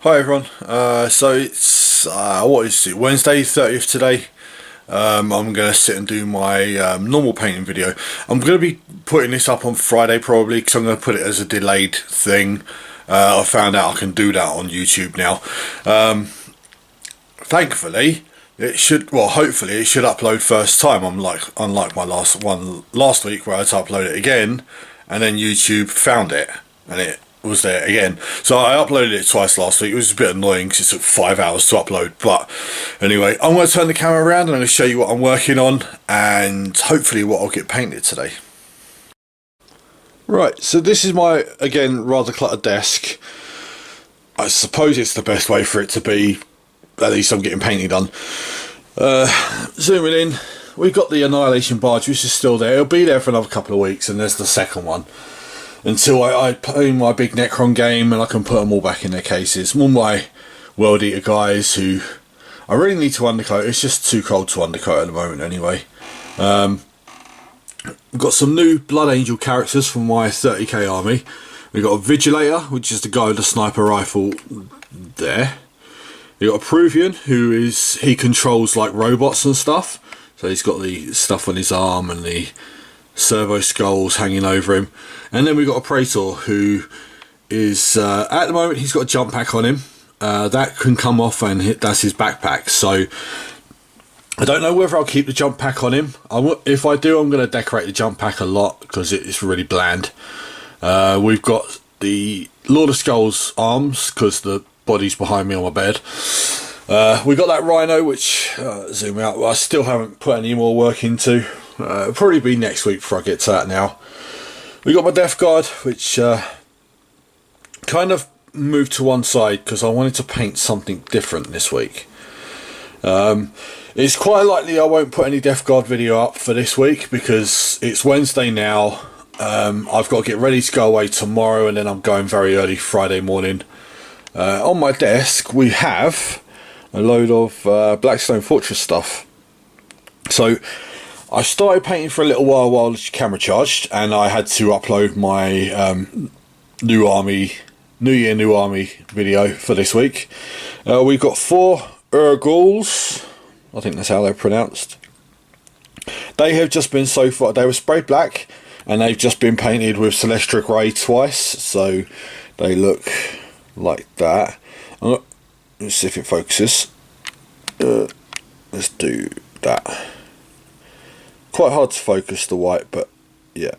Hi everyone, so it's, what is it, Wednesday 30th today. I'm going to sit and do my normal painting video. I'm going to be putting this up on Friday probably, because I'm going to put it as a delayed thing. I found out I can do that on YouTube now. Thankfully, it should, well hopefully it should upload first time, unlike my last week where I had to upload it again, and then YouTube found it, and it was there again. So I uploaded it twice last week. It was a bit annoying because it took 5 hours to upload, but anyway, I'm going to turn the camera around and I'm going to show you what I'm working on and hopefully what I'll get painted today. Right, so this is my, again, rather cluttered desk. I suppose it's the best way for it to be. At least I'm getting painting done. Zooming in, we've got the Annihilation Barge, which is still there. It'll be there for another couple of weeks, and there's the second one. Until I play my big Necron game and I can put them all back in their cases. All my World Eater guys who I really need to undercoat. It's just too cold to undercoat at the moment anyway. We've got some new Blood Angel characters from my 30k army. We've got a Vigilator, which is the guy with the sniper rifle there. We've got a Peruvian, he controls like robots and stuff. So he's got the stuff on his arm and the servo skulls hanging over him. And then we've got a Praetor who is, at the moment he's got a jump pack on him. That can come off and that's his backpack. So I don't know whether I'll keep the jump pack on him. If I do, I'm going to decorate the jump pack a lot because it's really bland. We've got the Lord of Skulls arms because the body's behind me on my bed. We got that Rhino, which, zoom out, I still haven't put any more work into. It'll probably be next week before I get to that now. We got my Death Guard, which kind of moved to one side because I wanted to paint something different this week. It's quite likely I won't put any Death Guard video up for this week because it's Wednesday now. I've got to get ready to go away tomorrow, and then I'm going very early Friday morning. On my desk we have a load of Blackstone Fortress stuff. So I started painting for a little while the camera charged, and I had to upload my New Year New Army video for this week. We've got 4 Urguls, I think that's how they're pronounced. They have just been they were sprayed black, and they've just been painted with Celestial Grey twice, so they look like that. Let's see if it focuses. Let's do that. Quite hard to focus the white, but yeah.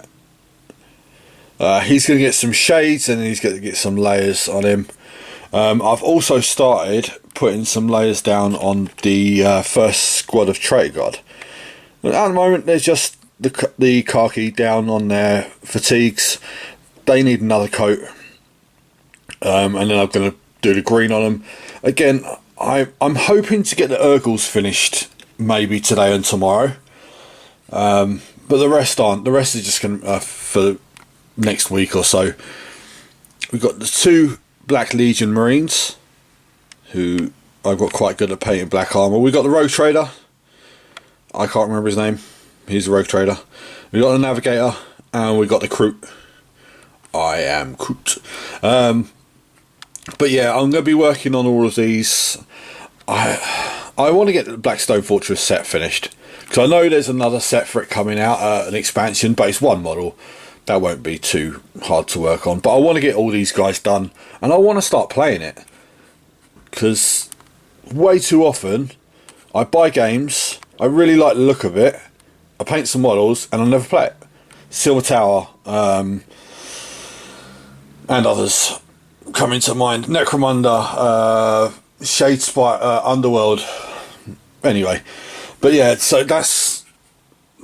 He's going to get some shades and he's going to get some layers on him. I've also started putting some layers down on the first squad of Traitor Guard. But at the moment there's just the khaki down on their fatigues. They need another coat. And then I'm going to do the green on them. Again, I'm hoping to get the Urguls finished maybe today and tomorrow. But the rest aren't. The rest is just going to for next week or so. We've got the 2 Black Legion Marines, who I've got quite good at painting black armour. We've got the Rogue Trader. I can't remember his name. He's the Rogue Trader. We've got the Navigator, and we've got the Kroot. I am Kroot. But yeah, I'm going to be working on all of these. I want to get the Blackstone Fortress set finished, because I know there's another set for it coming out, an expansion, but it's one model. That won't be too hard to work on. But I want to get all these guys done, and I want to start playing it, because way too often I buy games, I really like the look of it, I paint some models, and I never play it. Silver Tower, and others come into mind. Necromunda, Shadespire, Underworld. Anyway, but yeah, so that's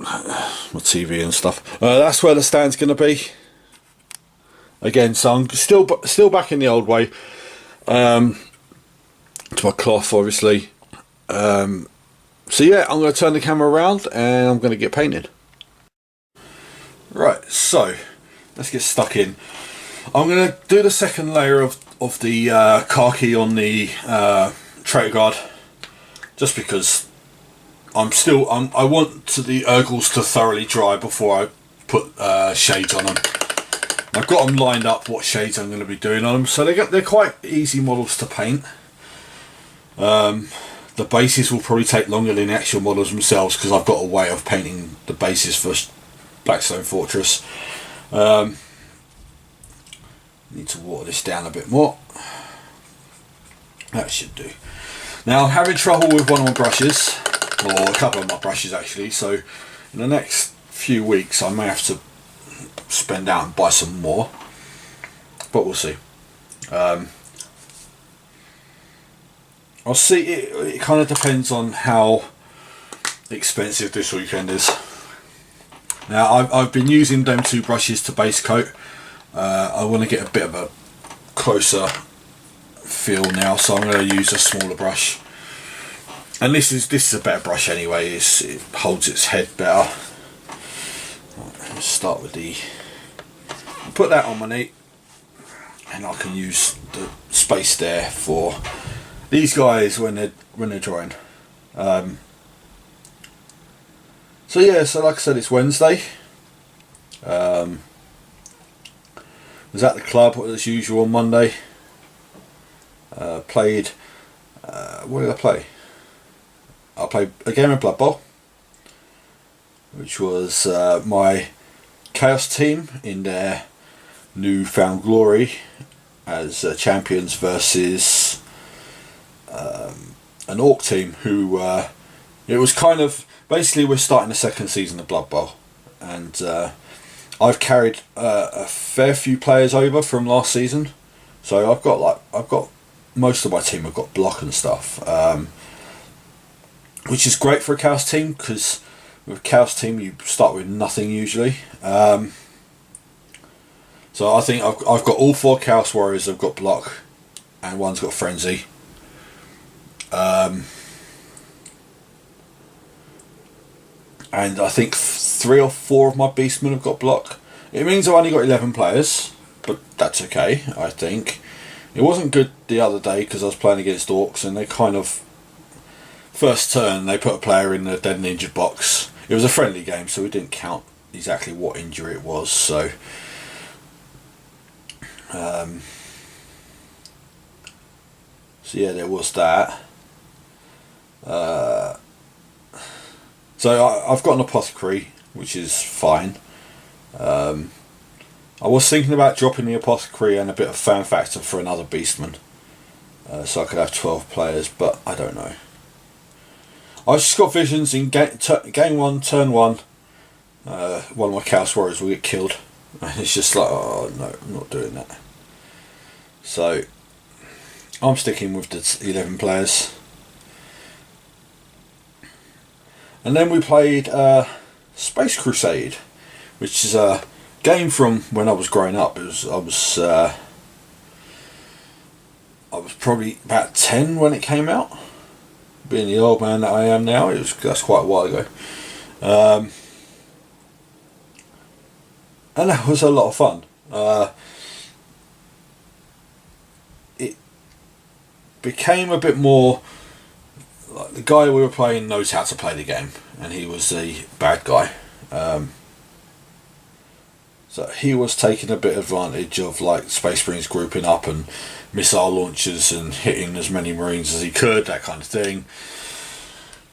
my TV and stuff. That's where the stand's going to be. Again, so I'm still back in the old way. To my cloth, obviously. So yeah, I'm going to turn the camera around and I'm going to get painted. Right, so let's get stuck in. I'm going to do the second layer of the khaki on the Traitor Guard, just because I want the Urguls to thoroughly dry before I put shades on them. I've got them lined up what shades I'm going to be doing on them, so they're quite easy models to paint. The bases will probably take longer than the actual models themselves because I've got a way of painting the bases for Blackstone Fortress. Need to water this down a bit more. That should do. Now I'm having trouble with one of my brushes, or a couple of my brushes actually, so in the next few weeks I may have to spend out and buy some more, but we'll see. I'll see. It kind of depends on how expensive this weekend is. Now I've been using them 2 brushes to base coat. I want to get a bit of a closer feel now, so I'm going to use a smaller brush. And this is a better brush anyway. It holds its head better. Right, let's start with put that on my knee, and I can use the space there for these guys when they're drawing. So yeah, so like I said, it's Wednesday. Was at the club as usual on Monday. Played. What did I play? I played a game of Blood Bowl, which was my Chaos team in their newfound glory as champions versus an Orc team who it was kind of basically we're starting the second season of Blood Bowl, and I've carried a fair few players over from last season, so I've got most of my team have got block and stuff, which is great for a Chaos team because with a Chaos team you start with nothing usually. So I think I've got all 4 Chaos Warriors. I've got block, and one's got frenzy. And I think 3 or 4 of my beastmen have got block. It means I've only got 11 players, but that's okay, I think. It wasn't good the other day because I was playing against Orcs, and they kind of first turn they put a player in the dead and injured box. It was a friendly game, so we didn't count exactly what injury it was, so so yeah, there was that. So I've got an apothecary, which is fine. I was thinking about dropping the apothecary and a bit of fan factor for another beastman, so I could have 12 players, but I don't know. I just got visions in game 1, turn 1. One of my Chaos Warriors will get killed, and it's just like, oh no, I'm not doing that. So I'm sticking with the 11 players. And then we played Space Crusade, which is a game from when I was growing up. I was probably about 10 when it came out. Being the old man that I am now, that's quite a while ago. And that was a lot of fun. It became a bit more like the guy we were playing knows how to play the game, and he was the bad guy. So he was taking a bit of advantage of like Space Marines grouping up and missile launchers and hitting as many Marines as he could, that kind of thing.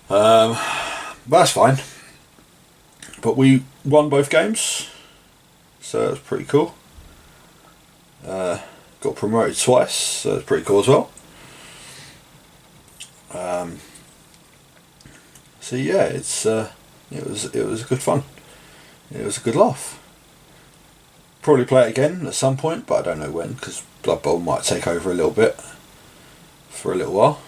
But that's fine. But we won both games, so that was pretty cool. Got promoted twice, so that's pretty cool as well. So yeah, it was good fun. It was a good laugh. Probably play it again at some point, but I don't know when, because Blood Bowl might take over a little bit for a little while.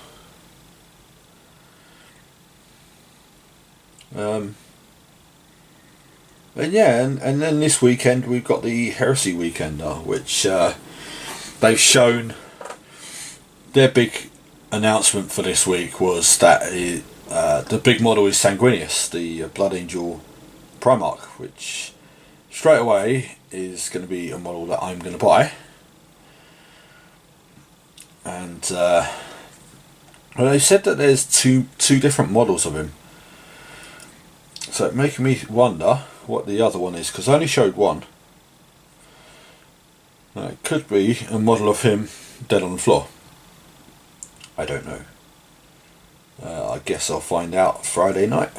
And yeah, and then this weekend we've got the Heresy Weekender, which they've shown. Their big announcement for this week was that the big model is Sanguinius, the Blood Angel Primarch, which straight away is going to be a model that I'm going to buy. And well, they said that there's two different models of him, so it's making me wonder what the other one is, because I only showed one. It could be a model of him dead on the floor. I don't know. I guess I'll find out Friday night.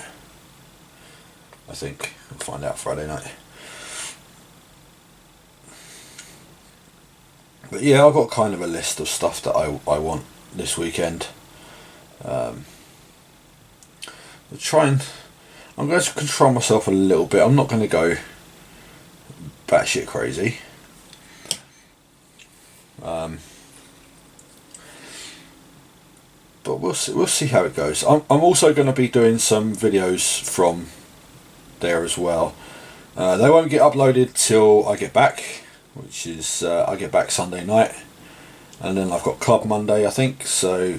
I think I'll find out Friday night. But yeah, I've got kind of a list of stuff that I want this weekend. I'm going to control myself a little bit. I'm not going to go batshit crazy. But we'll see how it goes. I'm also going to be doing some videos from there as well. They won't get uploaded till I get back, which is I get back Sunday night, and then I've got club Monday, I think. So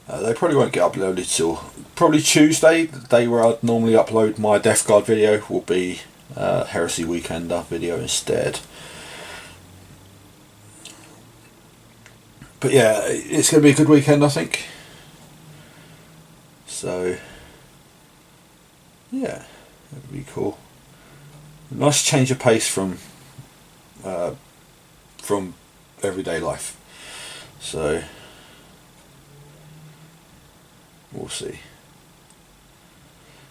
they probably won't get uploaded till probably Tuesday, the day where I'd normally upload my Death Guard video. Will be Heresy Weekender video instead. But yeah, it's going to be a good weekend, I think. So yeah, that'd be cool. Nice change of pace from everyday life. So we'll see.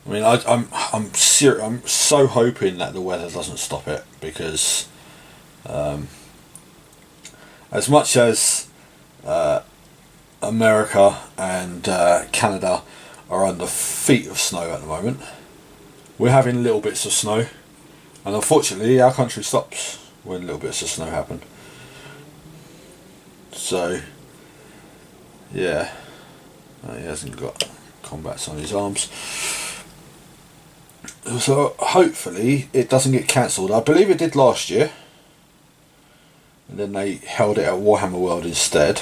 I mean, I'm so hoping that the weather doesn't stop it, because as much as America and Canada are under feet of snow at the moment, we're having little bits of snow, and unfortunately our country stops when little bits of snow happen. So yeah, he hasn't got combats on his arms, so hopefully it doesn't get cancelled. I believe it did last year, and then they held it at Warhammer World instead.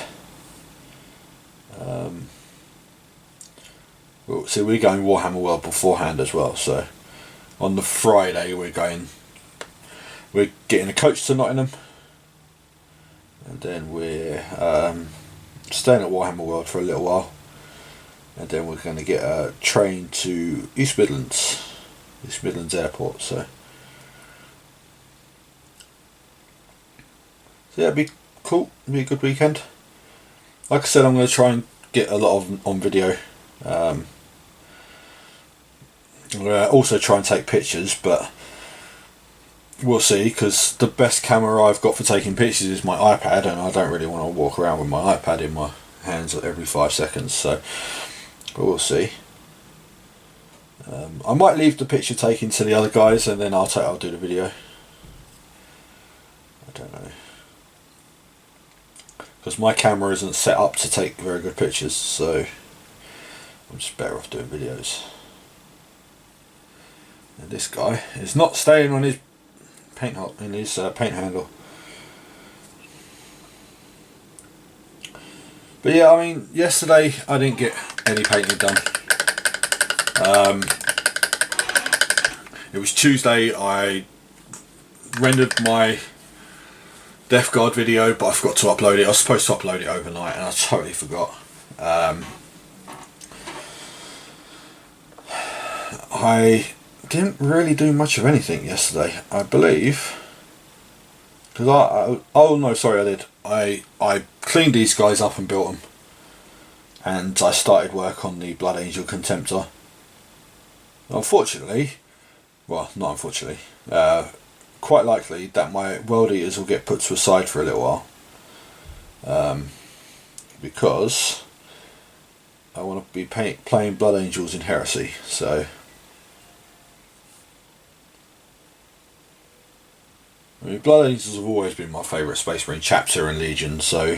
Well, see, we're going Warhammer World beforehand as well, so on the Friday we're getting a coach to Nottingham, and then we're staying at Warhammer World for a little while, and then we're going to get a train to East Midlands Airport. So yeah, it'd be cool. It'd be a good weekend. Like I said, I'm going to try and get a lot of on video. I'm going to also try and take pictures, but we'll see, because the best camera I've got for taking pictures is my iPad, and I don't really want to walk around with my iPad in my hands every 5 seconds, so but we'll see. I might leave the picture taking to the other guys, and then I'll do the video. I don't know, because my camera isn't set up to take very good pictures, so I'm just better off doing videos. And this guy is not staying on his paint handle. But yeah, I mean, yesterday I didn't get any painting done. It was Tuesday. I rendered my Death Guard video, but I forgot to upload it. I was supposed to upload it overnight, and I totally forgot. I didn't really do much of anything yesterday, I believe, because I did. I cleaned these guys up and built them, and I started work on the Blood Angel Contemptor. Unfortunately, well, not unfortunately, quite likely that my World Eaters will get put to a side for a little while, because I want to be playing Blood Angels in Heresy. So I mean, Blood Angels have always been my favourite Space Marine chapter and Legion, so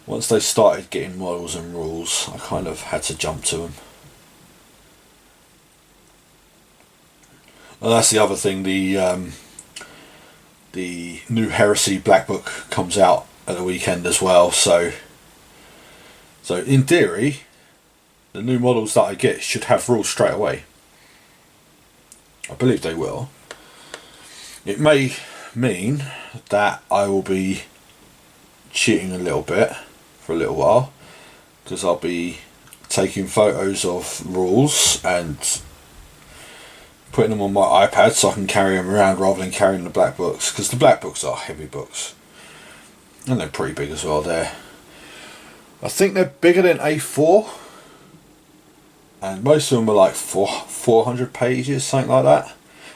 once they started getting models and rules, I kind of had to jump to them. Well, that's the other thing, the new Heresy Black Book comes out at the weekend as well, so in theory the new models that I get should have rules straight away. I believe they will. It may mean that I will be cheating a little bit for a little while, because I'll be taking photos of rules and putting them on my iPad so I can carry them around rather than carrying the black books, because the black books are heavy books and they're pretty big as well. I think they're bigger than A4, and most of them are like 400 pages, something like that,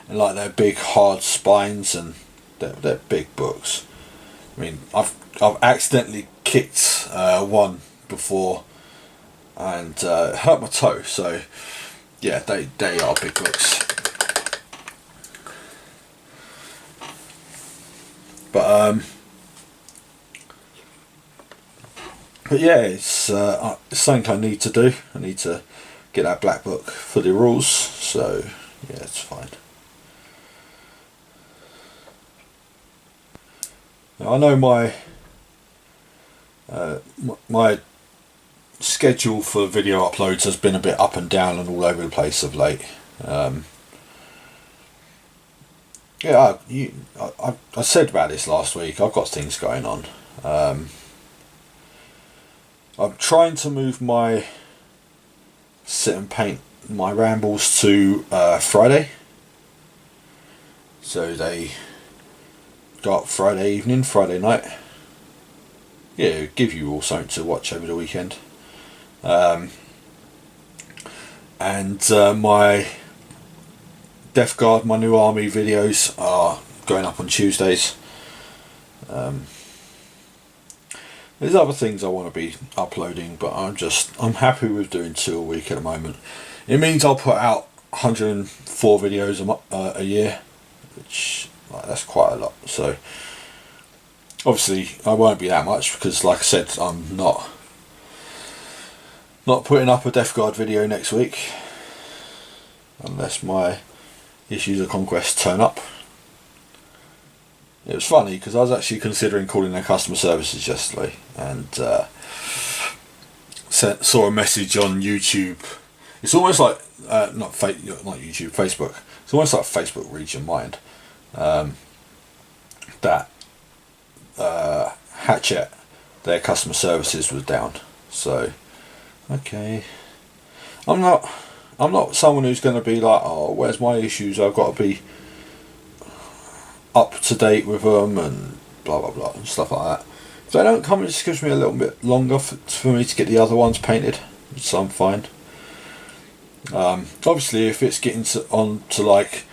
and like they're big hard spines, and they're big books. I mean, I've accidentally kicked one before and hurt my toe, so yeah, they are big books. But yeah, it's something I need to do. I need to get that black book for the rules, so yeah, it's fine. Now, I know my schedule for video uploads has been a bit up and down and all over the place of late. Yeah, I said about this last week. I've got things going on. I'm trying to move my sit and paint my rambles to Friday. So they got Friday evening, Friday night. Yeah, give you all something to watch over the weekend. And my Death Guard, my new army videos are going up on Tuesdays. There's other things I want to be uploading, but I'm happy with doing 2 a week at the moment. It means I'll put out 104 videos a year, which that's quite a lot. So obviously I won't be that much, because like I said, I'm not putting up a Death Guard video next week unless my Issues of Conquest turn up. It was funny because I was actually considering calling their customer services yesterday, and saw a message on YouTube. It's almost like not YouTube, Facebook. It's almost like Facebook reads your mind. That Hatchet, their customer services was down. So okay, I'm not someone who's going to be like, oh, where's my issues? I've got to be up to date with them and blah blah blah and stuff like that. If they don't come, it just gives me a little bit longer for me to get the other ones painted, so I'm fine. Obviously, if it's getting on to like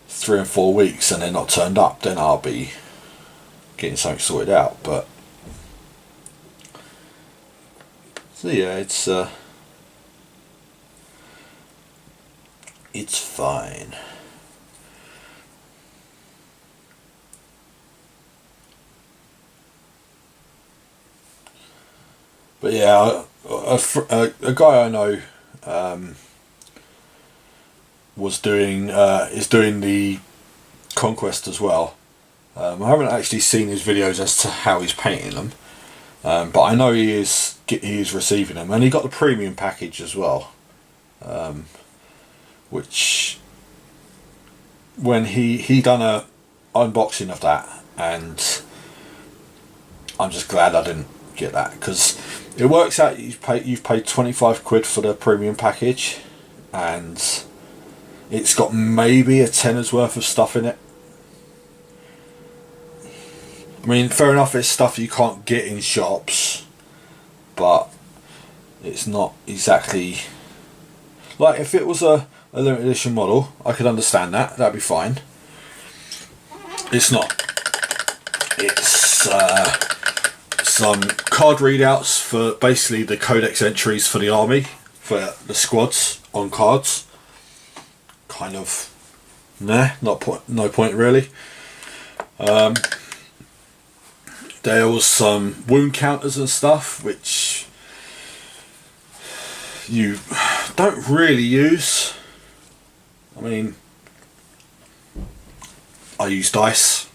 3 and 4 weeks and they're not turned up, then I'll be getting something sorted out. But so yeah, it's fine. But yeah, a guy I know is doing the Conquest as well. I haven't actually seen his videos as to how he's painting them, but I know he is receiving them, and he got the premium package as well. Which when he done a unboxing of that, and I'm just glad I didn't get that, because it works out you've paid 25 quid for the premium package, and it's got maybe a tenner's worth of stuff in it. I mean, fair enough, it's stuff you can't get in shops, but it's not exactly like, if it was a limited edition model, I could understand that. That'd be fine. It's not. It's some card readouts for basically the codex entries for the army, for the squads on cards. Kind of, no point really. There was some wound counters and stuff which you don't really use. I mean, I use dice,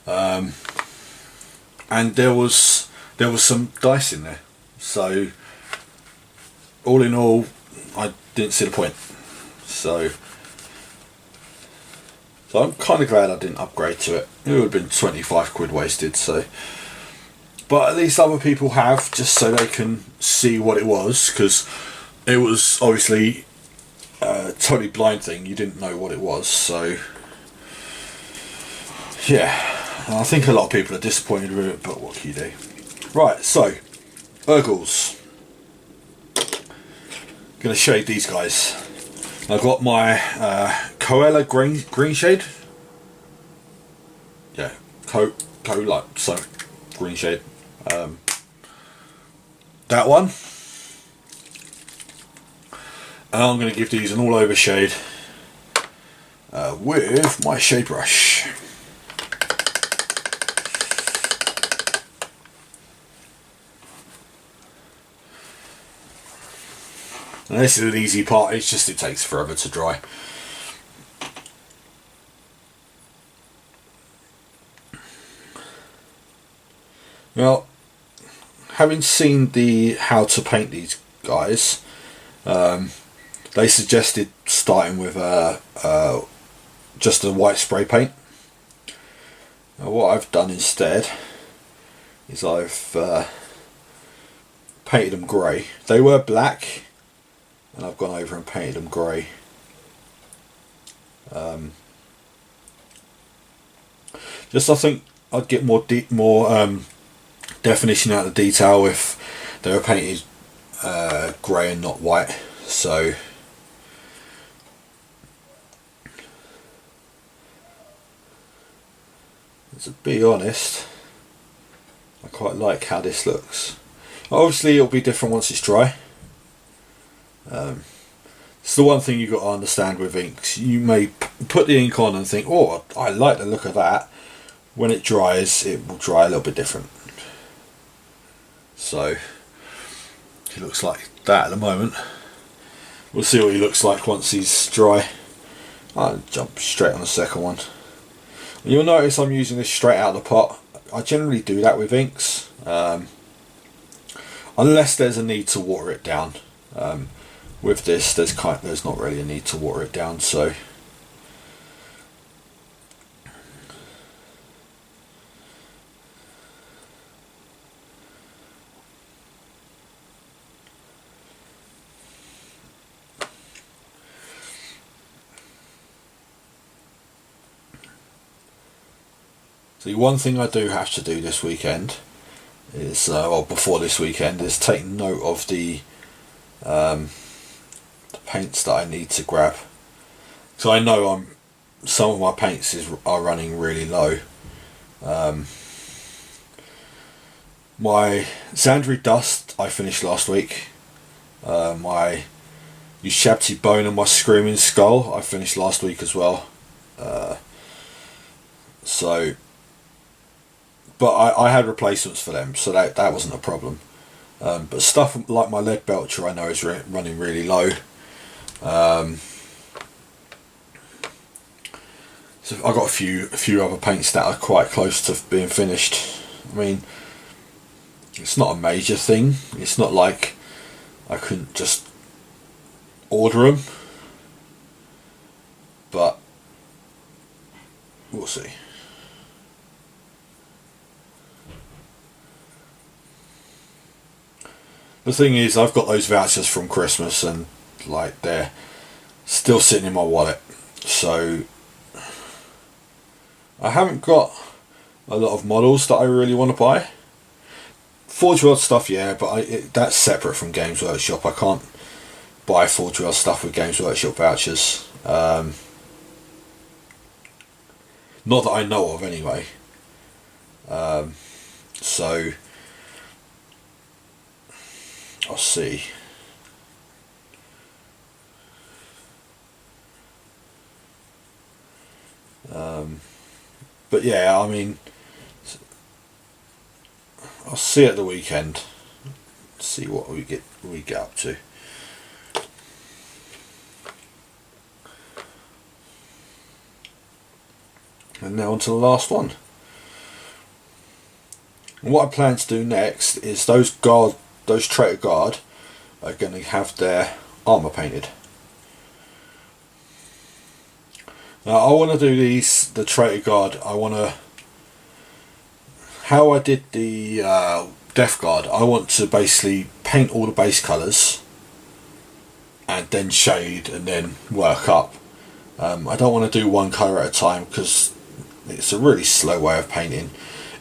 and there was some dice in there, so all in all I didn't see the point. So I'm kind of glad I didn't upgrade to it. It would have been 25 quid wasted. So, but at least other people have, just so they can see what it was, because it was obviously totally blind thing. You didn't know what it was, so yeah, I think a lot of people are disappointed with it, but what can you do? Right, so Urgles. Gonna shade these guys. I've got my Koala green shade. Yeah, like so, green shade. That one. And I'm going to give these an all over shade with my shade brush. And this is an easy part, it's just it takes forever to dry. Well, having seen the how to paint these guys, they suggested starting with just a white spray paint. Now what I've done instead is I've painted them grey. They were black, and I've gone over and painted them grey. Just I think I'd get more definition out of the detail if they were painted grey and not white. So to be honest, I quite like how this looks. Obviously it'll be different once it's dry. It's the one thing you've got to understand with inks. You may put the ink on and think, oh, I like the look of that. When it dries, it will dry a little bit different. So he looks like that at the moment. We'll see what he looks like once he's dry. I'll jump straight on the second one. You'll notice I'm using this straight out of the pot. I generally do that with inks, unless there's a need to water it down. With this, there's not really a need to water it down. So see, one thing I do have to do this weekend is, well, before this weekend, is take note of the paints that I need to grab. So I know some of my paints are running really low. My Xandri Dust I finished last week. My Ushabti Bone and my Screaming Skull I finished last week as well. But I had replacements for them, so that wasn't a problem. But stuff like my Lead Belcher I know is running really low. So I've got a few other paints that are quite close to being finished. I mean, it's not a major thing. It's not like I couldn't just order them, but we'll see. The thing is, I've got those vouchers from Christmas and like they're still sitting in my wallet, so I haven't got a lot of models that I really want to buy. Forge World stuff, yeah, but that's separate from Games Workshop. I can't buy Forge World stuff with Games Workshop vouchers. Not that I know of anyway. So I'll see. But yeah, I mean, I'll see at the weekend. See what we get up to. And now on to the last one. And what I plan to do next is those Traitor Guard are going to have their armour painted. Now I want to do the Traitor Guard. How I did the Death Guard, I want to basically paint all the base colours and then shade and then work up. I don't want to do one colour at a time because it's a really slow way of painting.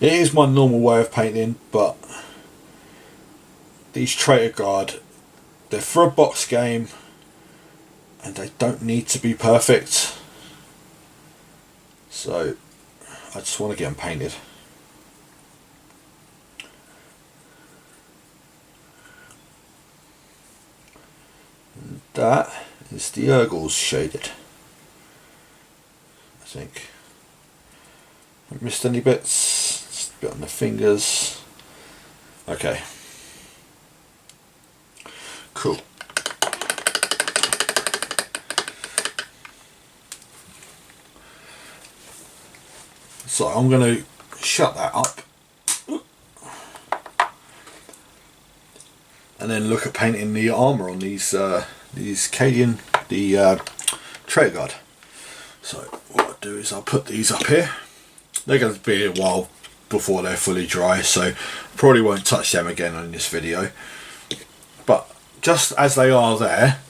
It is my normal way of painting, but these Traitor Guard, they're for a box game and they don't need to be perfect. So I just want to get them painted. And that is the Urgles shaded. I think. Haven't missed any bits. Just a bit on the fingers. Okay. Cool. So I'm going to shut that up and then look at painting the armour on these Cadian, the Traitor Guard. So what I'll do is I'll put these up here. They're going to be a while before they're fully dry, so probably won't touch them again in this video. But just as they are there,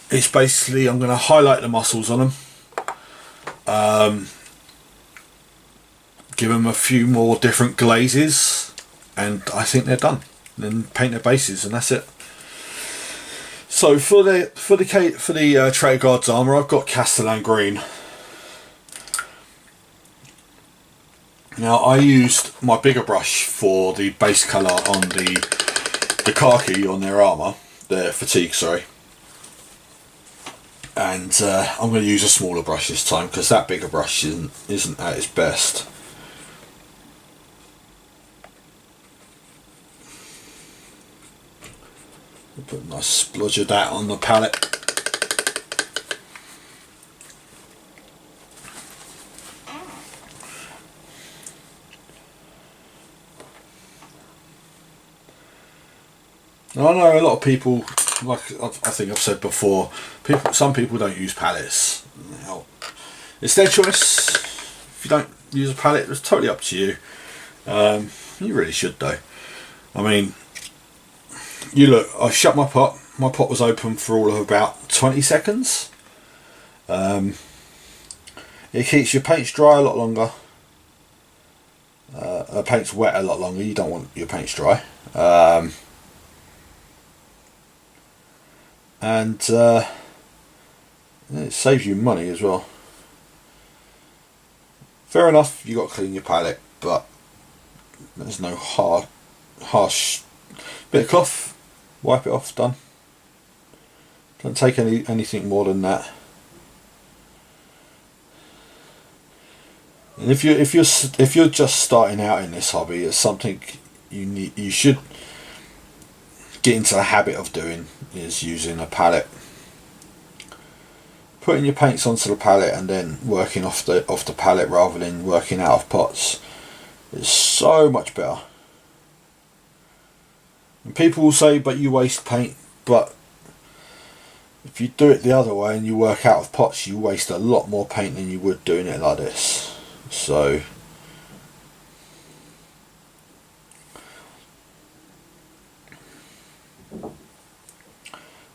it's basically, I'm going to highlight the muscles on them, give them a few more different glazes, and I think they're done. Then paint their bases, and that's it. So for the Traitor Guard's armour, I've got Castellan green. Now I used my bigger brush for the base colour on the khaki on their armour, their fatigue, sorry. And I'm going to use a smaller brush this time because that bigger brush isn't at its best. Put a nice splodge of that on the palette. Now, I know a lot of people, like I think I've said before, some people don't use palettes. It's their choice. If you don't use a palette, it's totally up to you. You really should though. I mean, you look, I shut my pot. My pot was open for all of about 20 seconds. It keeps your paints dry a lot longer. Paint's wet a lot longer. You don't want your paints dry. And it saves you money as well. Fair enough, you got to clean your palette, but there's no harsh bit of cloth, wipe it off, done. Don't take anything more than that. And if you're just starting out in this hobby, it's something you should get into the habit of doing, is using a palette. Putting your paints onto the palette and then working off the palette rather than working out of pots is so much better. And people will say, but you waste paint. But if you do it the other way and you work out of pots, you waste a lot more paint than you would doing it like this. So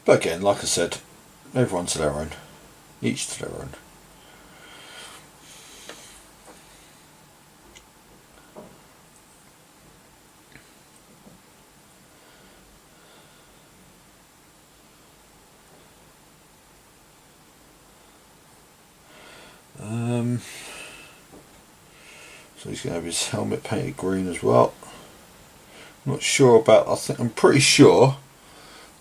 but again, like I said, everyone to their own. Each to their own. So he's going to have his helmet painted green as well. I'm not sure about, I'm pretty sure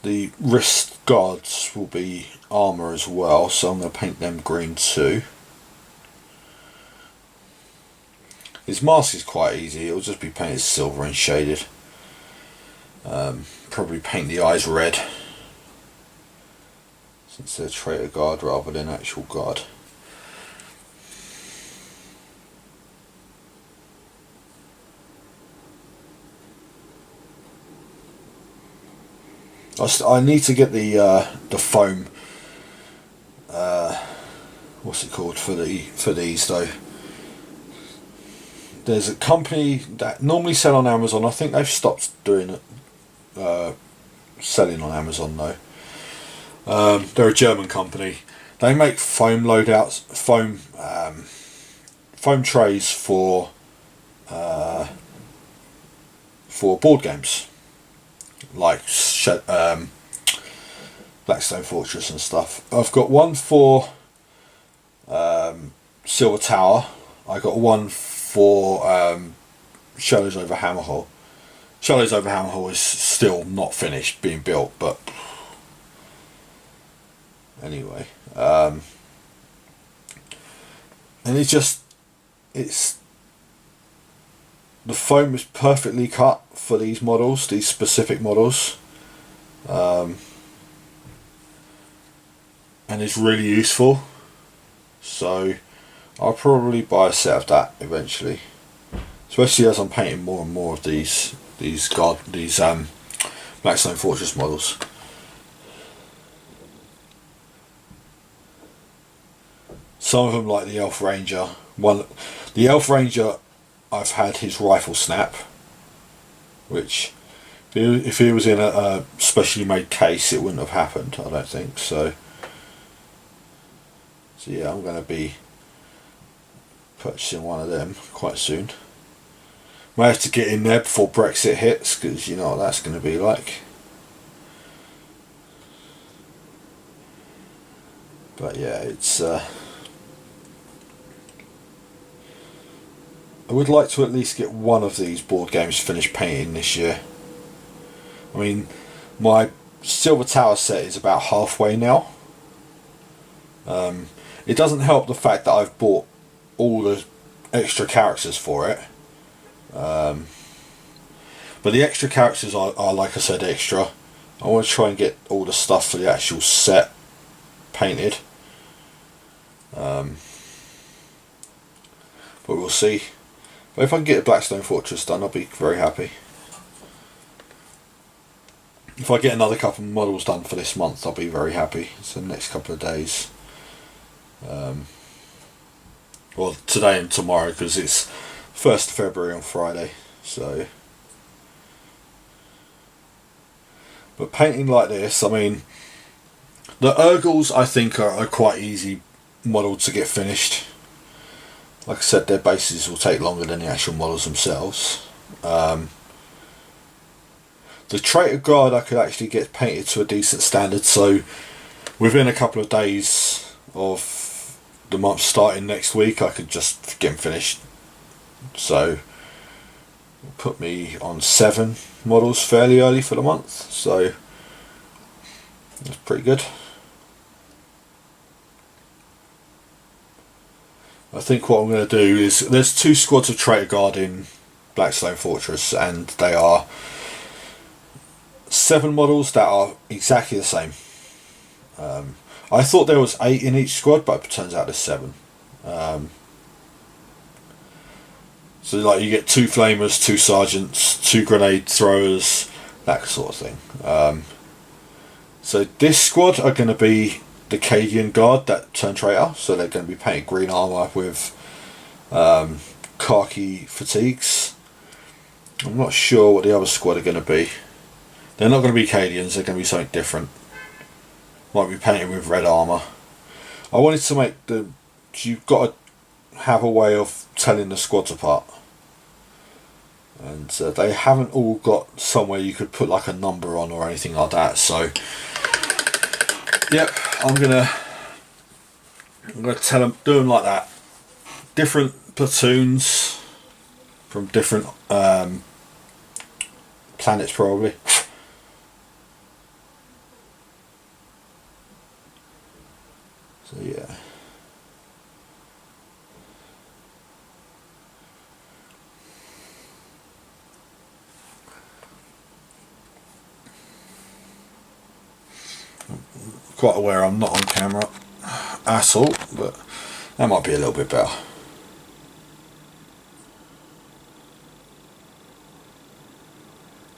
the wrist guards will be armour as well, so I'm going to paint them green too. His mask is quite easy, it'll just be painted silver and shaded. Probably paint the eyes red, since they're Traitor Guard rather than actual guard. I need to get the foam. What's it called for these though? There's a company that normally sell on Amazon. I think they've stopped doing it, selling on Amazon though. They're a German company. They make foam loadouts, foam trays for board games, like Blackstone Fortress and stuff. I've got one for Silver Tower. I got one for Shadows over Hammerhall. Shadows over Hammerhall is still not finished being built, but anyway, and it's the foam is perfectly cut for these models, these specific models, and it's really useful. So I'll probably buy a set of that eventually, especially as I'm painting more and more of these Blackstone Fortress models. Some of them, like the Elf Ranger. The Elf Ranger, I've had his rifle snap, which if he was in a specially made case, it wouldn't have happened, I don't think. So yeah, I'm going to be purchasing one of them quite soon. May have to get in there before Brexit hits, because you know what that's going to be like. But yeah, it's I would like to at least get one of these board games finished painting this year. I mean, my Silver Tower set is about halfway now. It doesn't help the fact that I've bought all the extra characters for it. But the extra characters are, like I said, extra. I want to try and get all the stuff for the actual set painted. But we'll see. But if I can get a Blackstone Fortress done, I'll be very happy. If I get another couple of models done for this month, I'll be very happy. So the next couple of days. Well, today and tomorrow, because it's 1st of February on Friday. So, but painting like this, I mean, the Urgles I think are quite easy model to get finished. Like I said, their bases will take longer than the actual models themselves. The Traitor Guard I could actually get painted to a decent standard, so within a couple of days of the month starting next week, I could just get them finished. So put me on 7 models fairly early for the month, so that's pretty good. I think what I'm going to do is, there's 2 squads of Traitor Guard in Blackstone Fortress, and they are 7 models that are exactly the same. I thought there was 8 in each squad, but it turns out there's 7. So like you get 2 flamers, 2 sergeants, 2 grenade throwers, that sort of thing. So this squad are going to be the Cadian Guard that turn traitor, so they're going to be painted green armour with khaki fatigues. I'm not sure what the other squad are going to be. They're not going to be Cadians, they're going to be something different. Might be painted with red armour. I wanted to make you've got to have a way of telling the squads apart. And they haven't all got somewhere you could put like a number on or anything like that, so yep, I'm gonna do them like that. Different platoons from different planets probably. So yeah. Quite aware I'm not on camera at all, but that might be a little bit better.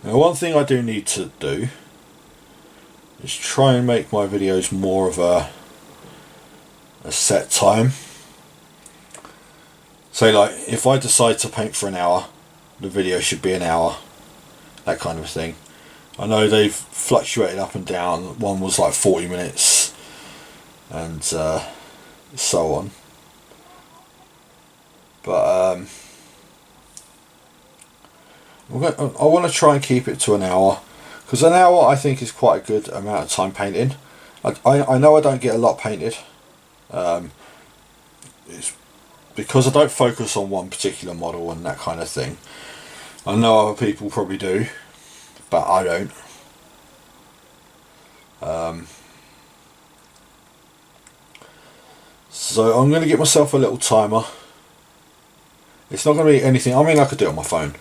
Now, one thing I do need to do is try and make my videos more of a set time. So like, if I decide to paint for an hour, the video should be an hour, that kind of thing. I know they've fluctuated up and down. One was like 40 minutes and so on. But I want to try and keep it to an hour, because an hour I think is quite a good amount of time painting. I know I don't get a lot painted. It's because I don't focus on one particular model and that kind of thing. I know other people probably do, but I don't. So I'm going to get myself a little timer. It's not going to be anything, I mean I could do it on my phone.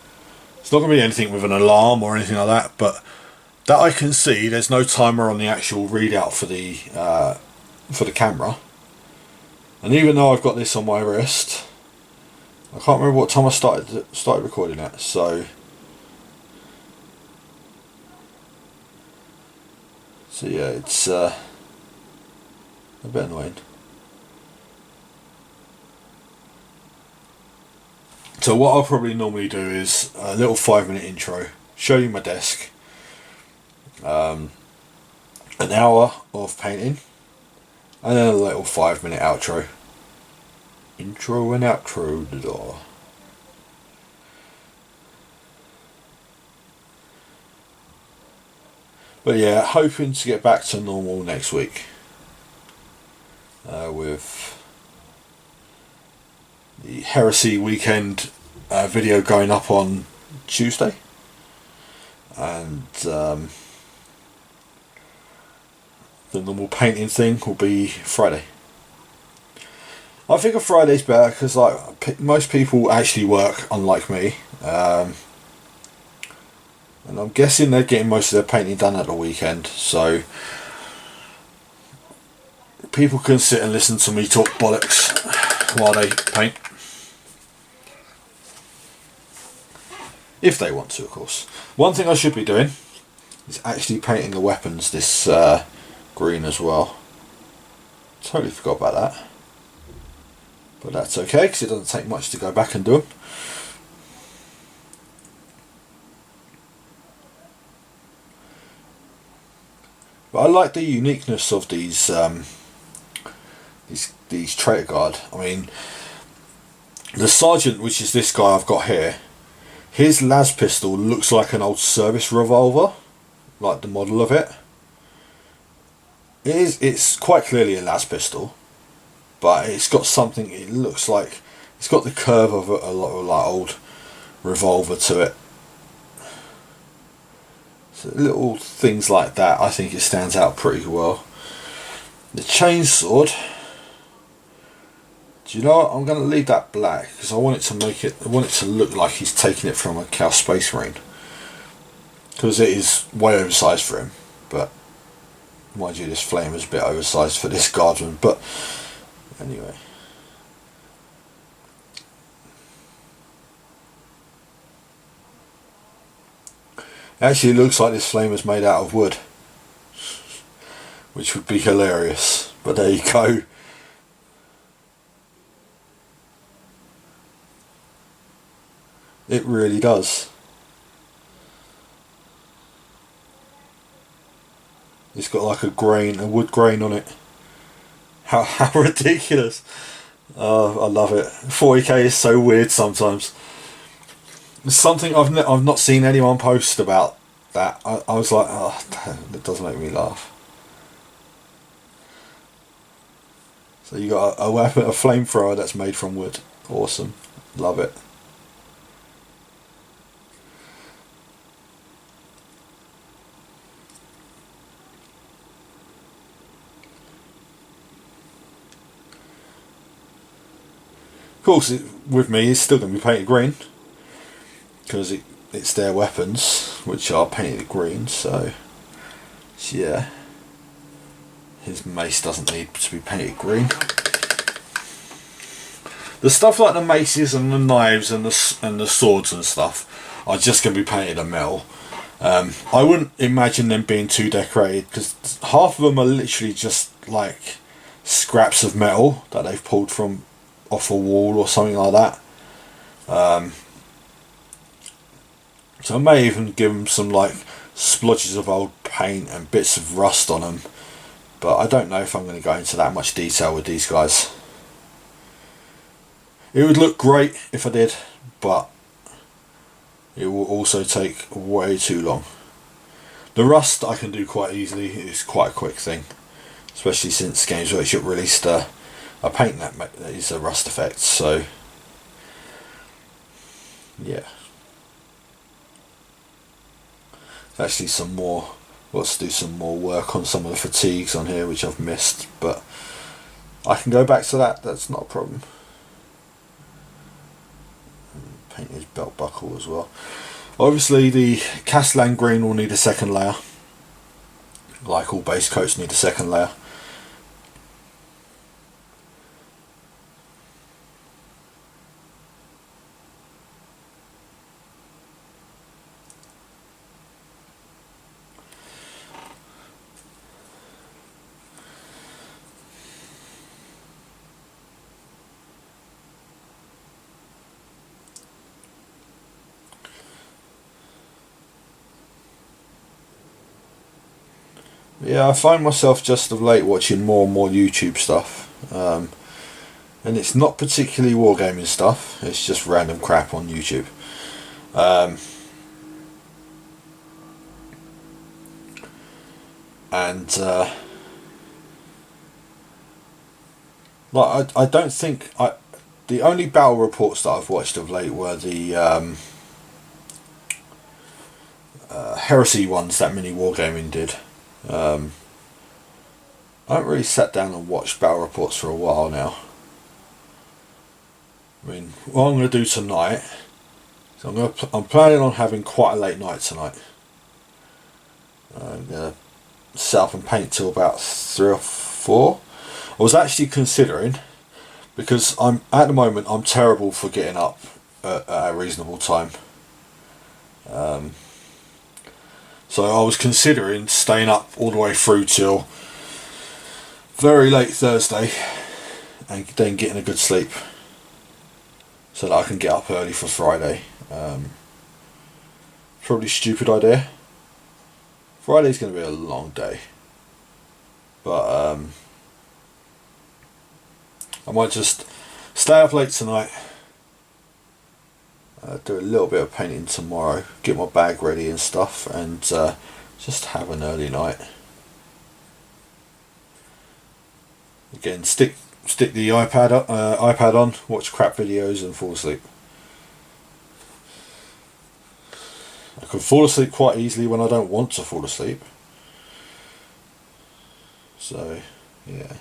It's not going to be anything with an alarm or anything like that, but that I can see, there's no timer on the actual readout for the camera. And even though I've got this on my wrist, I can't remember what time I started recording at, so yeah, it's a bit annoying. So what I'll probably normally do is a little 5-minute intro, show you my desk, an hour of painting, and then a little 5-minute outro. Intro and outro the door. But yeah, hoping to get back to normal next week with the Heresy weekend video going up on Tuesday, and the normal painting thing will be Friday. I think a Friday's better because like most people actually work, unlike me, and I'm guessing they're getting most of their painting done at the weekend, so people can sit and listen to me talk bollocks while they paint. If they want to, of course. One thing I should be doing is actually painting the weapons this green as well. Totally forgot about that. But that's okay, because it doesn't take much to go back and do them. But I like the uniqueness of these traitor guard. I mean, the sergeant, which is this guy I've got here, his las pistol looks like an old service revolver, like the model of it. It's quite clearly a las pistol, but it's got something, it looks like, it's got the curve of a lot of like old revolver to it. So little things like that, I think it stands out pretty well. The chainsword, do you know what? I'm going to leave that black because I want it to look like he's taking it from a Cow Space Marine, because it is way oversized for him. But mind you, this flame is a bit oversized for this guardsman. But anyway, actually, it looks like this flame is made out of wood, which would be hilarious. But there you go. It really does. It's got like a wood grain on it. How ridiculous. Oh, I love it. 40k is so weird sometimes. It's something I've not seen anyone post about that. I was like, oh, that does make me laugh. So you got a weapon, a flamethrower that's made from wood. Awesome. Love it. Of course, with me, it's still going to be painted green, because it's their weapons, which are painted green, so yeah. His mace doesn't need to be painted green. The stuff like the maces and the knives and the swords and stuff are just going to be painted a metal. I wouldn't imagine them being too decorated, because half of them are literally just like scraps of metal that they've pulled from off a wall or something like that. So I may even give them some like splodges of old paint and bits of rust on them, but I don't know if I'm going to go into that much detail with these guys. It would look great if I did, but it will also take way too long. The rust I can do quite easily. It's quite a quick thing, especially since Games Workshop released a paint that is a rust effect. So yeah, actually some more. Let's do some more work on some of the fatigues on here which I've missed, but I can go back to that. That's not a problem. Paint his belt buckle as well. Obviously the Castellan green will need a second layer, like all base coats need a second layer. Yeah, I find myself just of late watching more and more YouTube stuff, and it's not particularly wargaming stuff, it's just random crap on YouTube. Like I don't think the only battle reports that I've watched of late were the Heresy ones that Mini Wargaming did. I haven't really sat down and watched battle reports for a while now. I mean, what I'm going to do tonight, so I'm planning on having quite a late night tonight. I'm going to set up and paint till about 3 or 4. I was actually considering, because at the moment I'm terrible for getting up at a reasonable time. So I was considering staying up all the way through till very late Thursday and then getting a good sleep so that I can get up early for Friday. Probably a stupid idea. Friday's going to be a long day, but I might just stay up late tonight, do a little bit of painting tomorrow, get my bag ready and stuff, and just have an early night. Again, stick the iPad on, watch crap videos and fall asleep. I can fall asleep quite easily when I don't want to fall asleep. So, yeah.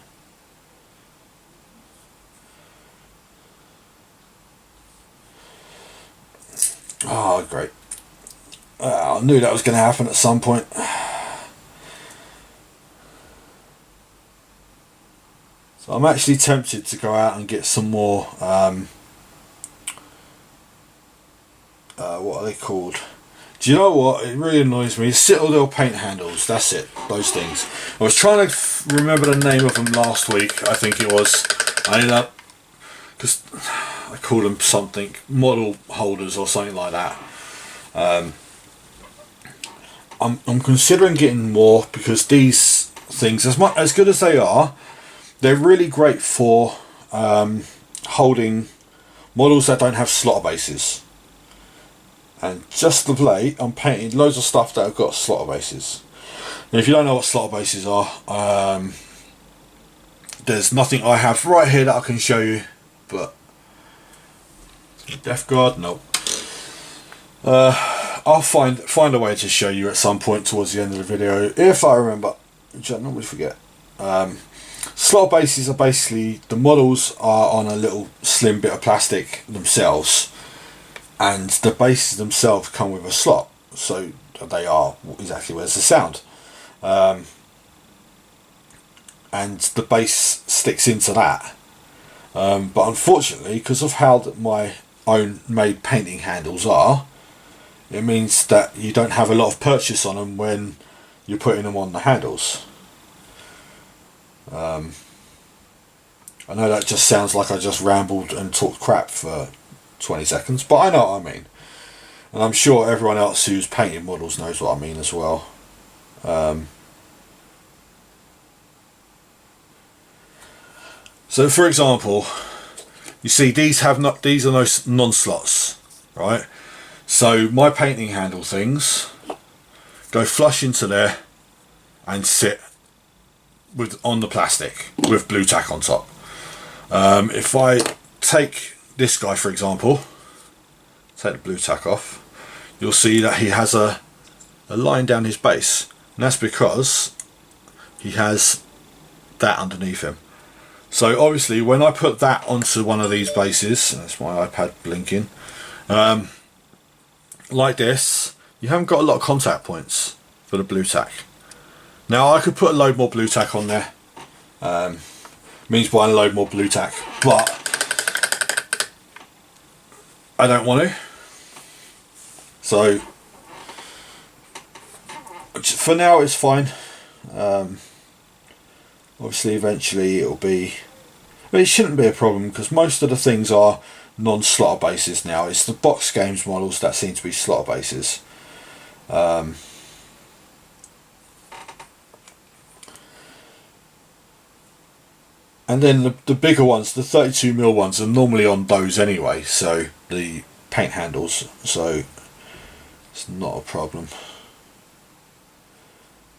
Oh, great. I knew that was going to happen at some point. So I'm actually tempted to go out and get some more, what are they called? Do you know what? It really annoys me. Citadel paint handles, that's it, those things. I was trying to remember the name of them last week, I think it was. I ended up, because I call them something, model holders or something like that. I'm considering getting more, because these things, as good as they are, they're really great for holding models that don't have slot bases. And just of late, I'm painting loads of stuff that have got slot bases. And if you don't know what slot bases are, there's nothing I have right here that I can show you, but Death Guard, nope. I'll find a way to show you at some point towards the end of the video, if I remember, which I normally forget. Slot bases are basically, the models are on a little slim bit of plastic themselves, and the bases themselves come with a slot, so they are exactly where's the sound. And the base sticks into that. But unfortunately, because of how my own made painting handles are, it means that you don't have a lot of purchase on them when you're putting them on the handles. I know that just sounds like I just rambled and talked crap for 20 seconds, but I know what I mean. And I'm sure everyone else who's painting models knows what I mean as well. So for example, you see these are no non-slots, right? So my painting handle things go flush into there and sit on the plastic with blue tack on top. If I take this guy for example, take the blue tack off, you'll see that he has a line down his base, and that's because he has that underneath him. So obviously when I put that onto one of these bases, that's my iPad blinking, like this, you haven't got a lot of contact points for the blue tack. Now I could put a load more blue tack on there, means buying a load more blue tack, but I don't want to. So for now it's fine. Obviously eventually it'll be, but it shouldn't be a problem because most of the things are non-slotter bases now. It's the box games models that seem to be slotter bases. And then the bigger ones, the 32mm ones, are normally on those anyway, so the paint handles, so it's not a problem.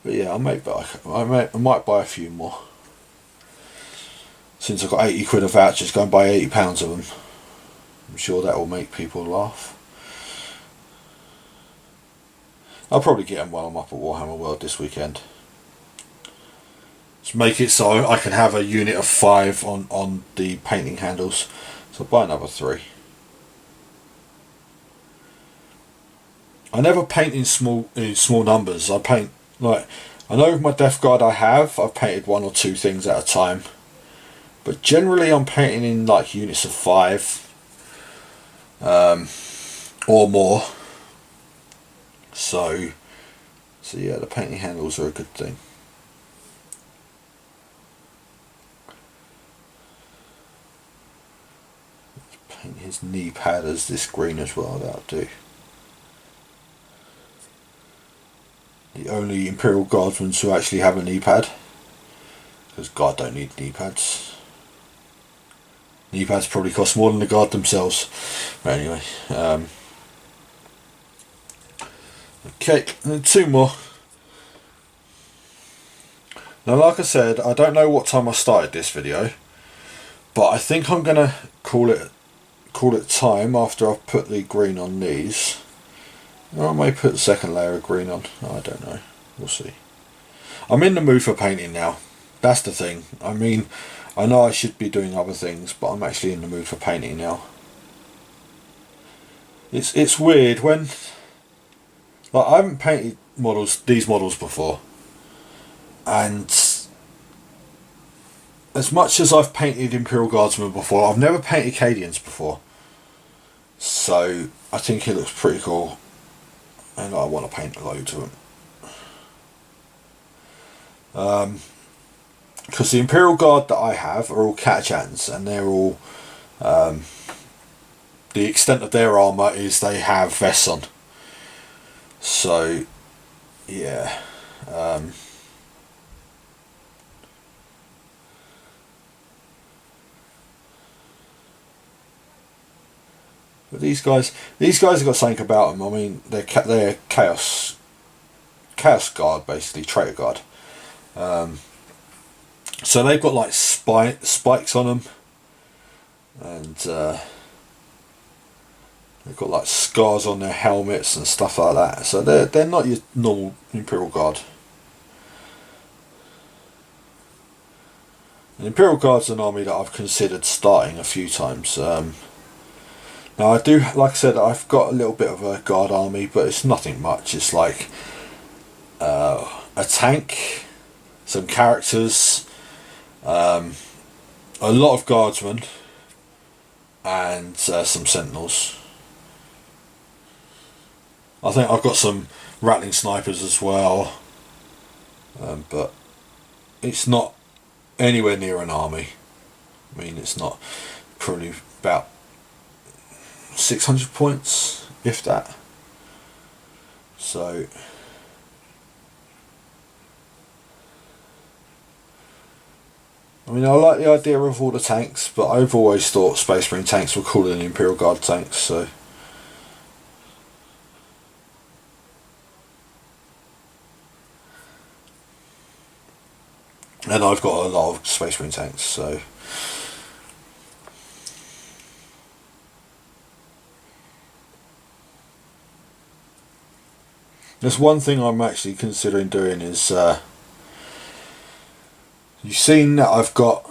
But yeah, I might buy a few more. Since I've got 80 quid of vouchers, go and buy 80 pounds of them. I'm sure that will make people laugh. I'll probably get them while I'm up at Warhammer World this weekend. Just make it so I can have a unit of 5 on the painting handles. So I'll buy another 3. I never paint in small numbers. I paint, like, I know with my Death Guard I've painted 1 or 2 things at a time. But generally I'm painting in like units of 5 or more. So yeah, the painting handles are a good thing. Let's paint his knee pad as this green as well, that'll do. The only Imperial Guardsmen who actually have a knee pad, because Guard don't need knee pads. Knee pads probably cost more than the Guard themselves. But anyway, okay, and then 2 more. Now, like I said, I don't know what time I started this video, but I think I'm gonna call it time after I've put the green on these. Or I may put the second layer of green on. I don't know. We'll see. I'm in the mood for painting now. That's the thing. I mean, I know I should be doing other things, but I'm actually in the mood for painting now. It's weird when, like, I haven't painted these models before, and as much as I've painted Imperial Guardsmen before, I've never painted Cadians before. So I think it looks pretty cool, and I want to paint loads of them. Because the Imperial Guard that I have are all Catachans, and they're all, the extent of their armour is they have vests on. So yeah, but these guys have got something about them. I mean, they're Chaos Guard, basically Traitor Guard. So they've got like spikes on them, and they've got like scars on their helmets and stuff like that. So they're not your normal Imperial Guard. The Imperial Guard's an army that I've considered starting a few times. Now I do, like I said, I've got a little bit of a Guard army, but it's nothing much. It's like a tank, some characters, a lot of Guardsmen, and some Sentinels. I think I've got some rattling snipers as well, but it's not anywhere near an army. I mean, it's not, probably about 600 points, if that. So I mean, I like the idea of all the tanks, but I've always thought Space Marine tanks were cooler than Imperial Guard tanks, so. And I've got a lot of Space Marine tanks, so. There's one thing I'm actually considering doing is, you've seen that I've got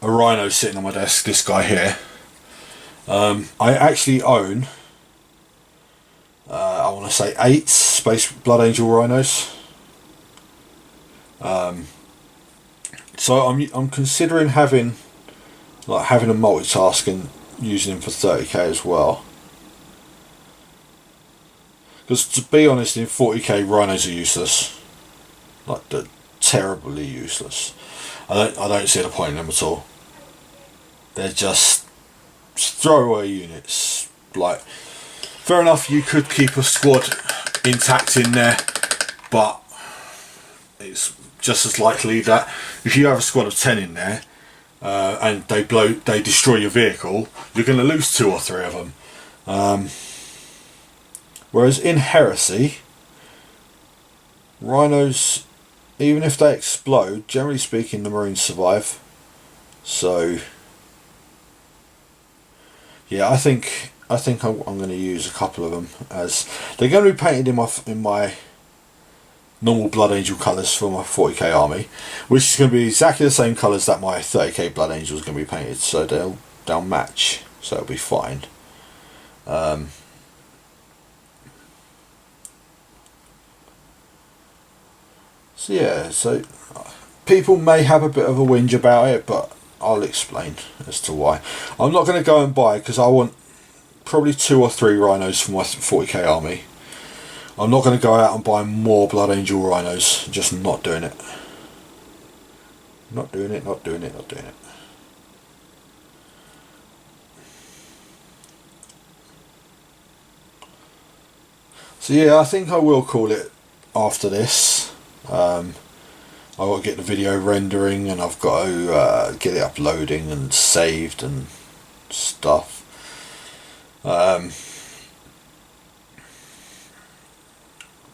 a Rhino sitting on my desk, this guy here. I actually own, I want to say 8 Space Blood Angel Rhinos. So I'm considering having a multitask and using him for 30k as well. Because to be honest, in 40k Rhinos are useless. Like, they're terribly useless. I don't see the point in them at all. They're just throwaway units. Like, fair enough, you could keep a squad intact in there, but it's just as likely that if you have a squad of 10 in there and they destroy your vehicle, you're going to lose 2 or 3 of them. Whereas in Heresy, Rhinos, even if they explode, generally speaking, the Marines survive. So yeah, I think I'm going to use a couple of them, as they're going to be painted in my normal Blood Angel colours for my 40k army, which is going to be exactly the same colours that my 30k Blood Angel is going to be painted, so they'll match, so it'll be fine. So yeah, so people may have a bit of a whinge about it, but I'll explain as to why. I'm not going to go and buy, because I want probably 2 or 3 Rhinos for my 40k army. I'm not going to go out and buy more Blood Angel Rhinos. Just not doing it. Not doing it. So yeah, I think I will call it after this. I've got to get the video rendering, and I've got to get it uploading and saved and stuff. But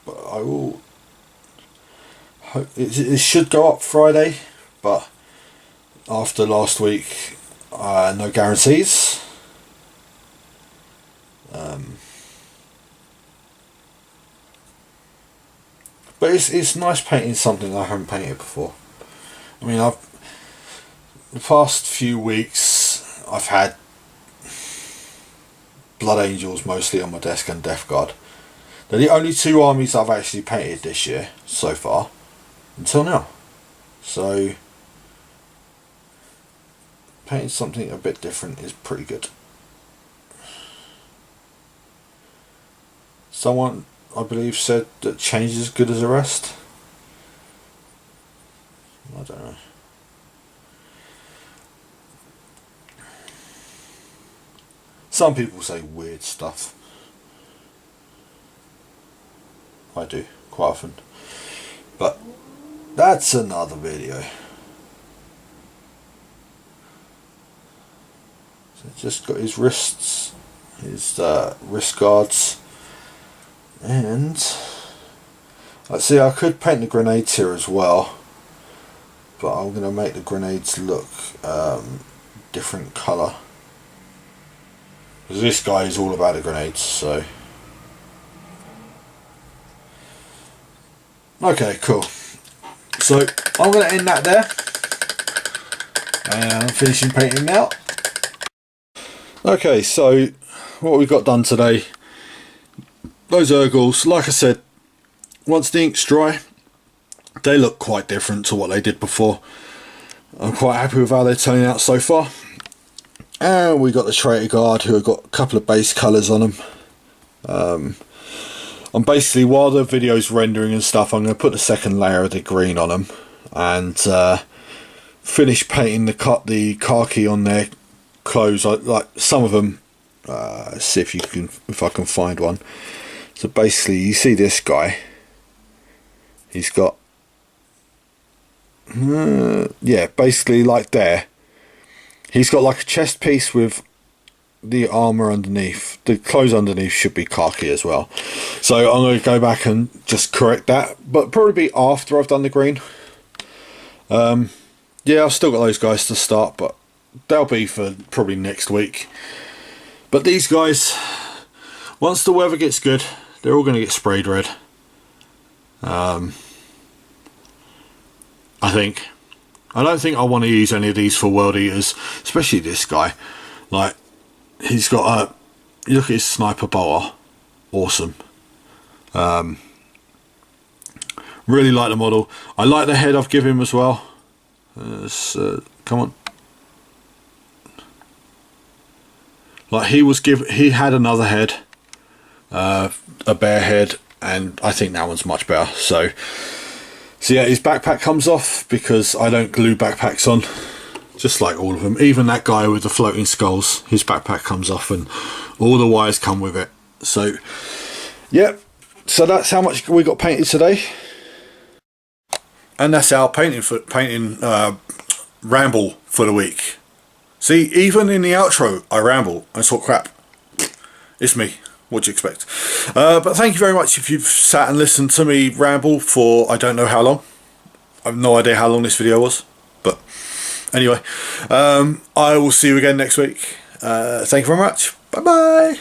I will hope it should go up Friday, but after last week, no guarantees. But it's nice painting something I haven't painted before. I mean, the past few weeks I've had Blood Angels mostly on my desk and Death Guard. They're the only 2 armies I've actually painted this year so far, until now. So painting something a bit different is pretty good. Someone, I believe, said that change is as good as the rest. I don't know. Some people say weird stuff. I do, quite often. But that's another video. So just got his wrists, his wrist guards. And let's see, I could paint the grenades here as well, but I'm going to make the grenades look different colour, because this guy is all about the grenades. So okay, cool. So I'm going to end that there, and I'm finishing painting now. Okay, so what we've got done today, those Urgles, like I said, once the ink's dry, they look quite different to what they did before. I'm quite happy with how they're turning out so far. And we got the Traitor Guard, who have got a couple of base colours on them. I'm basically, while the video's rendering and stuff, I'm going to put the second layer of the green on them and finish painting the khaki on their clothes. Like some of them, see if I can find one. So basically, you see this guy. He's got, yeah, basically like there. He's got like a chest piece with the armor underneath. The clothes underneath should be khaki as well. So I'm going to go back and just correct that, but probably be after I've done the green. Yeah, I've still got those guys to start, but they'll be for probably next week. But these guys, once the weather gets good, they're all going to get sprayed red. I think. I don't think I want to use any of these for world eaters, especially this guy. Like, he's got a, look at his sniper bolter, awesome. Really like the model. I like the head I've given him as well. Come on. Like, he had another head, a bear head, and I think that one's much better. So yeah, his backpack comes off because I don't glue backpacks on, just like all of them. Even that guy with the floating skulls, his backpack comes off and all the wires come with it. So yeah, so that's how much we got painted today, and that's our painting ramble for the week. See, even in the outro I ramble and talk crap. It's me. What do you expect? But thank you very much if you've sat and listened to me ramble for I don't know how long. I have no idea how long this video was, but anyway, I will see you again next week. Thank you very much. Bye bye.